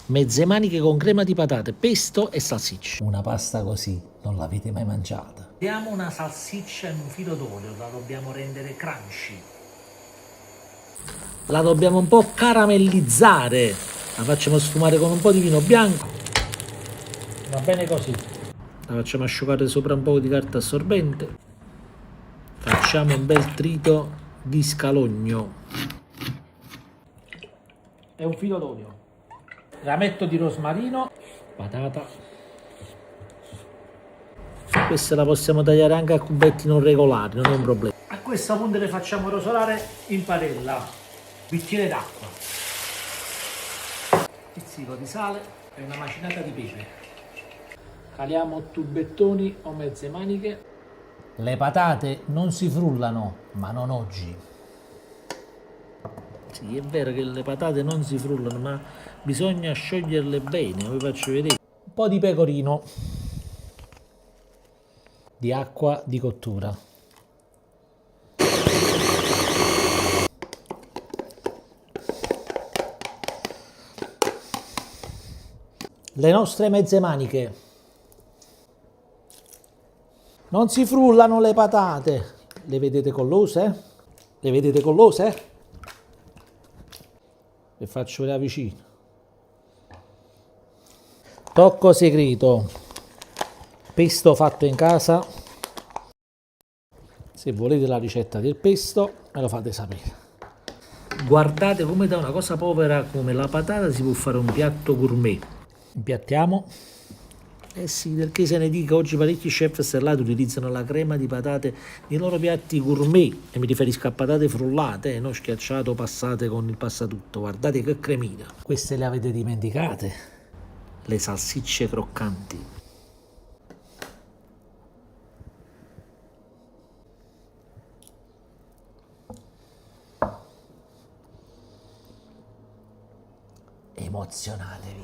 Mezze maniche con crema di patate, pesto e salsiccia. Una pasta così non l'avete mai mangiata. Diamo una salsiccia in un filo d'olio, la dobbiamo rendere crunchy. La dobbiamo un po' caramellizzare. La facciamo sfumare con un po' di vino bianco. Va bene così. La facciamo asciugare sopra un po' di carta assorbente. Facciamo un bel trito di scalogno. E un filo d'olio. Rametto di rosmarino, patata. Questa la possiamo tagliare anche a cubetti non regolari, non è un problema. A questo punto le facciamo rosolare in padella, bicchiere d'acqua, pizzico di sale e una macinata di pepe. Caliamo tubettoni o mezze maniche. Le patate non si frullano, ma non oggi. Sì, è vero che le patate non si frullano, ma bisogna scioglierle bene, vi faccio vedere. Un po' di pecorino, di acqua di cottura. Le nostre mezze maniche. Non si frullano le patate. Le vedete collose? Le vedete collose? Le faccio vedere vicino. Tocco segreto. Pesto fatto in casa. Se volete la ricetta del pesto, me lo fate sapere. Guardate come da una cosa povera come la patata si può fare un piatto gourmet. Impiattiamo. Eh sì, perché se ne dica, oggi parecchi chef stellati utilizzano la crema di patate nei loro piatti gourmet, e mi riferisco a patate frullate, non schiacciate o passate con il passatutto. Guardate che cremina. Queste le avete dimenticate, le salsicce croccanti. Emozionatevi.